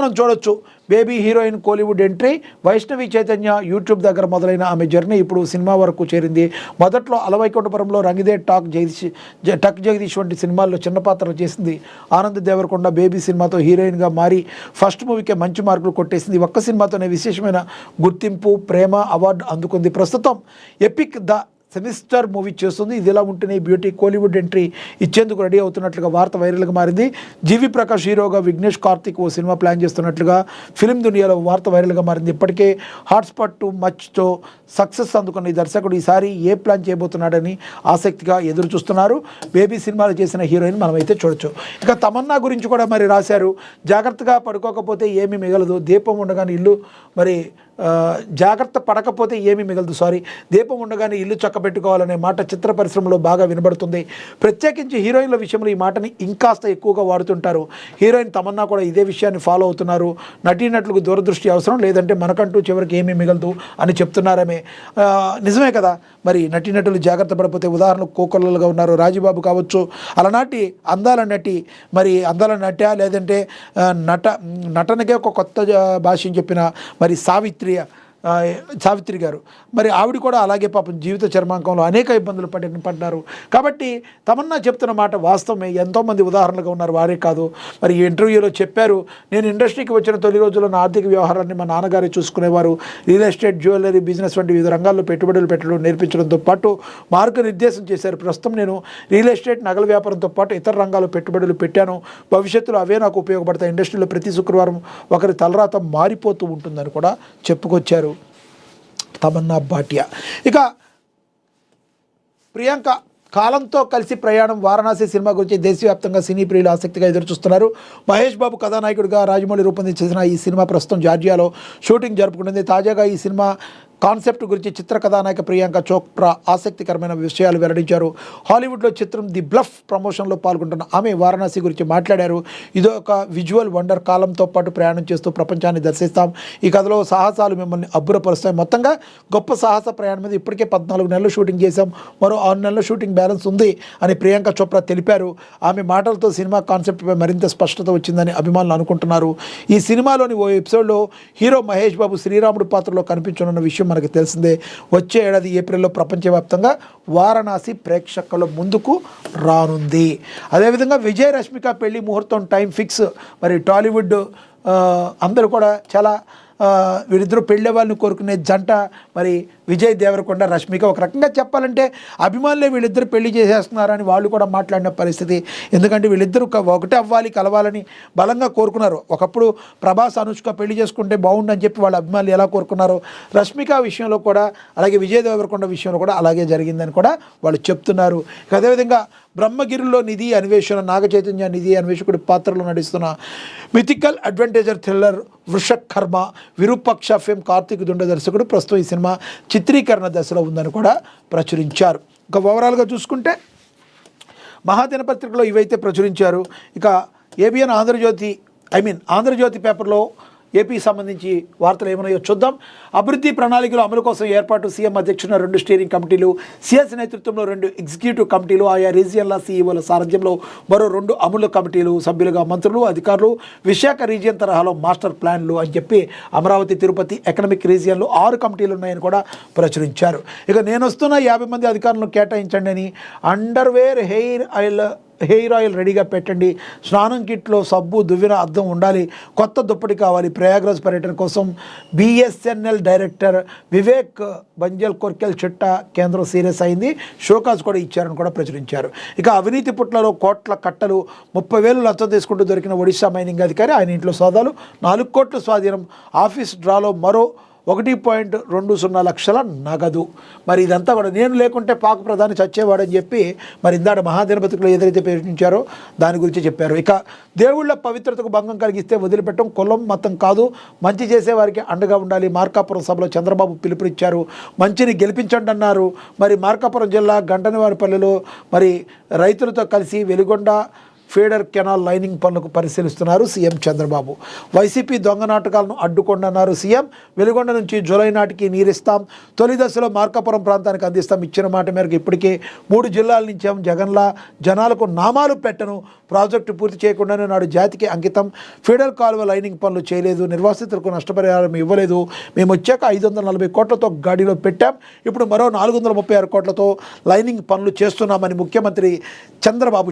మనం చూడొచ్చు baby heroine Kollywood entry. Vaishnavi Chaitanya YouTube దగ్గర మొదలైన ఆమె జర్నీ ఇప్పుడు సినిమా వరకు చేరింది. మొదట్లో అలవైకుంఠపురంలో రంగిదే టక్ జగదీష్ వంటి సినిమాల్లో చిన్న పాత్రలు చేసింది. ఆనంద్ దేవరకొండ బేబీ సినిమాతో హీరోయిన్గా మారి ఫస్ట్ మూవీకే మంచి మార్కులు కొట్టేసింది. ఒక్క సినిమాతోనే విశేషమైన గుర్తింపు, ప్రేమ అవార్డు అందుకుంది. ప్రస్తుతం ఎపిక్ ద సెమిస్టర్ మూవీ చేస్తుంది. ఇది ఇలా ఉంటేనే బ్యూటీ కోలీవుడ్ ఎంట్రీ ఇచ్చేందుకు రెడీ అవుతున్నట్లుగా వార్త వైరల్గా మారింది. జీవి ప్రకాష్ హీరోగా విఘ్నేష్ కార్తిక్ ఓ సినిమా ప్లాన్ చేస్తున్నట్లుగా ఫిల్మ్ దునియాలో వార్త వైరల్గా మారింది. ఇప్పటికే హాట్స్పాట్ టు మచ్తో సక్సెస్ అందుకున్న ఈ దర్శకుడు ఈసారి ఏ ప్లాన్ చేయబోతున్నాడని ఆసక్తిగా ఎదురు చూస్తున్నారు. బేబీ సినిమాలు చేసిన హీరోయిన్ మనమైతే చూడొచ్చు. ఇక తమన్నా గురించి కూడా మరి రాశారు. జాగ్రత్తగా పడుకోకపోతే ఏమీ మిగలదు, దీపం ఉండగానే ఇల్లు మరి జాగ్రత్త పడకపోతే ఏమీ మిగలదు దీపం ఉండగానే ఇల్లు చక్కబెట్టుకోవాలనే మాట చిత్ర పరిశ్రమలో బాగా వినబడుతుంది. ప్రత్యేకించి హీరోయిన్ల విషయంలో ఈ మాటని ఇంకాస్త ఎక్కువగా వాడుతుంటారు. హీరోయిన్ తమన్నా కూడా ఇదే విషయాన్ని ఫాలో అవుతున్నారు. నటీనటులకు దూరదృష్టి అవసరం, లేదంటే మనకంటూ చివరికి ఏమీ మిగలదు అని చెప్తున్నారమే. నిజమే కదా. మరి నటీనటులు జాగ్రత్త పడిపోతే ఉదాహరణకు కోకొల్లలుగా ఉన్నారు రాజీబాబు కావచ్చు, అలనాటి అందాల నటి, మరి అందాల నట లేదంటే నటనకే ఒక కొత్త భాషని చెప్పిన మరి సావిత్రి గారు, మరి ఆవిడ కూడా అలాగే పాపం జీవిత చర్మాంకంలో అనేక ఇబ్బందులు పడ్డారు. కాబట్టి తమన్నా చెప్తున్న మాట వాస్తవమే. ఎంతోమంది ఉదాహరణలుగా ఉన్నారు, వారే కాదు. మరి ఈ ఇంటర్వ్యూలో చెప్పారు, నేను ఇండస్ట్రీకి వచ్చిన తొలి రోజుల్లో నా ఆర్థిక వ్యవహారాన్ని మా నాన్నగారే చూసుకునేవారు. రియల్ ఎస్టేట్, జ్యువెలరీ బిజినెస్ వంటి వివిధ రంగాల్లో పెట్టుబడులు పెట్టడం నేర్పించడంతో పాటు మార్గనిర్దేశం చేశారు. ప్రస్తుతం నేను రియల్ ఎస్టేట్, నగల వ్యాపారంతో పాటు ఇతర రంగాల్లో పెట్టుబడులు పెట్టాను. భవిష్యత్తులో అవే నాకు ఉపయోగపడతాయి. ఇండస్ట్రీలో ప్రతి శుక్రవారం ఒకరి తలరాత మారిపోతూ ఉంటుందని కూడా చెప్పుకొచ్చారు తమన్నా భాటియా. ఇక ప్రియాంక కాలంతో కలిసి ప్రయాణం వారణాసి సినిమా గురించి దేశవ్యాప్తంగా సినీ ప్రియులు ఆసక్తిగా ఎదురుచూస్తున్నారు. మహేష్ బాబు కథానాయకుడిగా రాజమౌళి రూపొందించిన ఈ సినిమా ప్రస్తుతం జార్జియాలో షూటింగ్ జరుపుకుంటుంది. తాజాగా ఈ సినిమా కాన్సెప్ట్ గురించి చిత్ర కథానాయక ప్రియాంక చోప్రా ఆసక్తికరమైన విషయాలు వెల్లడించారు. హాలీవుడ్లో చిత్రం ది బ్లఫ్ ప్రమోషన్లో పాల్గొంటున్న ఆమె వారణాసి గురించి మాట్లాడారు. ఇదో ఒక విజువల్ వండర్. కాలంతో పాటు ప్రయాణం చేస్తూ ప్రపంచాన్ని దర్శిస్తాం. ఈ కథలో సాహసాలు మిమ్మల్ని అబ్బురపరుస్తాయి. మొత్తంగా గొప్ప సాహస ప్రయాణం మీద ఇప్పటికే 14 నెలలు షూటింగ్ చేశాం, మరో 6 నెలల షూటింగ్ బ్యాలెన్స్ ఉంది అని ప్రియాంక చోప్రా తెలిపారు. ఆమె మాటలతో సినిమా కాన్సెప్ట్పై మరింత స్పష్టత వచ్చిందని అభిమానులు అనుకుంటున్నారు. ఈ సినిమాలోని ఓ ఎపిసోడ్లో హీరో మహేష్ బాబు శ్రీరాముడు పాత్రలో కనిపించనున్న విషయం మనకు తెలిసిందే. వచ్చే ఏడాది ఏప్రిల్లో ప్రపంచవ్యాప్తంగా వారణాసి ప్రేక్షకుల ముందుకు రానుంది. అదేవిధంగా విజయ్ రష్మిక పెళ్లి ముహూర్తం టైం ఫిక్స్. మరి టాలీవుడ్ అందరూ కూడా చాలా వీరిద్దరూ పెళ్ళే వాళ్ళని కోరుకునే జంట మరి విజయ్ దేవరకొండ, రష్మిక. ఒక రకంగా చెప్పాలంటే అభిమానులే వీళ్ళిద్దరు పెళ్లి చేసేస్తున్నారని వాళ్ళు కూడా మాట్లాడిన పరిస్థితి. ఎందుకంటే వీళ్ళిద్దరూ ఒకటే అవ్వాలి, కలవాలని బలంగా కోరుకున్నారు. ఒకప్పుడు ప్రభాస్, అనుష్క పెళ్లి చేసుకుంటే బాగుండని చెప్పి వాళ్ళ అభిమానులు ఎలా కోరుకున్నారో, రష్మిక విషయంలో కూడా అలాగే విజయ్ దేవరకొండ విషయంలో కూడా అలాగే జరిగిందని కూడా వాళ్ళు చెప్తున్నారు. అదేవిధంగా బ్రహ్మగిరిలో నిధి అన్వేషణ, నాగ చైతన్య నిధి అన్వేషకుడి పాత్రలో నడుస్తున్న mythical adventure thriller Vrushakarma Virupaksha fame Karthik Dunda దర్శకుడు ప్రస్తుతం ఈ సినిమా చిత్రీకరణ దశలో ఉందని కూడా ప్రచురించారు. ఇక ఓవరాల్గా చూసుకుంటే మహాదినపత్రికలో ఇవైతే ప్రచురించారు. ఇక ఏబిఎన్ ఆంధ్రజ్యోతి పేపర్లో ఏపీకి సంబంధించి వార్తలు ఏమన్నాయో చూద్దాం. అభివృద్ధి ప్రణాళికల అమలు కోసం ఏర్పాటు. సీఎం అధ్యక్షున 2 స్టీరింగ్ కమిటీలు, సీఎస్ నేతృత్వంలో 2 ఎగ్జిక్యూటివ్ కమిటీలు, ఆయా రీజియన్ల సీఈఓల సారథ్యంలో మరో 2 అమలు కమిటీలు, సభ్యులుగా మంత్రులు, అధికారులు, విశాఖ రీజియన్ తరహాలో మాస్టర్ ప్లాన్లు అని చెప్పి అమరావతి, తిరుపతి ఎకనామిక్ రీజియన్లో 6 కమిటీలు ఉన్నాయని కూడా ప్రచురించారు. ఇక నేను వస్తున్న 50 మంది అధికారులను కేటాయించండి అని. అండర్వేర్, హెయిర్ ఆయిల్ రెడీగా పెట్టండి. స్నానం కిట్లో సబ్బు, దువ్వెన, అద్దం ఉండాలి. కొత్త దుప్పటి కావాలి. ప్రయాగ్రాజ్ పర్యటన కోసం BSNL డైరెక్టర్ వివేక్ బంజల్ కొర్కెల్ చిట్టా కేంద్రం సీరియస్ అయింది. షోకాజ్ కూడా ఇచ్చారని కూడా ప్రచురించారు. ఇక అవినీతి పుట్లలో కోట్ల కట్టలు, 30,000 లంచం తీసుకుంటూ దొరికిన ఒడిశా మైనింగ్ అధికారి, ఆయన ఇంట్లో సోదాలు, 4 కోట్ల స్వాధీనం. ఆఫీస్ డ్రాలో మరో 1.20 లక్షల నగదు. మరి ఇదంతా కూడా నేను లేకుంటే పాక ప్రధాని చచ్చేవాడని చెప్పి మరి ఇందాక మహాదినపత్రికలో ఏదైతే ప్రకటించారో దాని గురించి చెప్పారు. ఇక దేవుళ్ళ పవిత్రతకు భంగం కలిగిస్తే వదిలిపెట్టం, కులం మతం కాదు, మంచి చేసేవారికి అండగా ఉండాలి. మార్కాపురం సభలో చంద్రబాబు పిలుపునిచ్చారు. మంచిని గెలిపించండి అన్నారు. మరి మార్కాపురం జిల్లా గంటనివారిపల్లిలో మరి రైతులతో కలిసి వెలిగొండ ఫీడర్ కెనాల్ లైనింగ్ పనులకు పరిశీలిస్తున్నారు సీఎం చంద్రబాబు. వైసీపీ దొంగ నాటకాలను అడ్డుకొండన్నారు సీఎం. వెలుగొండ నుంచి జూలై నాటికి నీరిస్తాం, తొలి దశలో మార్కాపురం ప్రాంతానికి అందిస్తాం. ఇచ్చిన మాట మేరకు ఇప్పటికే 3 జిల్లాల నుంచాం. జగన్లా జనాలకు నామాలు పెట్టను. ప్రాజెక్టు పూర్తి చేయకుండానే నాడు జాతికి అంకితం. ఫీడర్ కాలువ లైనింగ్ పనులు చేయలేదు, నిర్వాసితులకు నష్టపరిహారం ఇవ్వలేదు. మేము వచ్చాక 540 కోట్లతో గాడిలో పెట్టాం. ఇప్పుడు మరో 436 కోట్లతో లైనింగ్ పనులు చేస్తున్నామని ముఖ్యమంత్రి చంద్రబాబు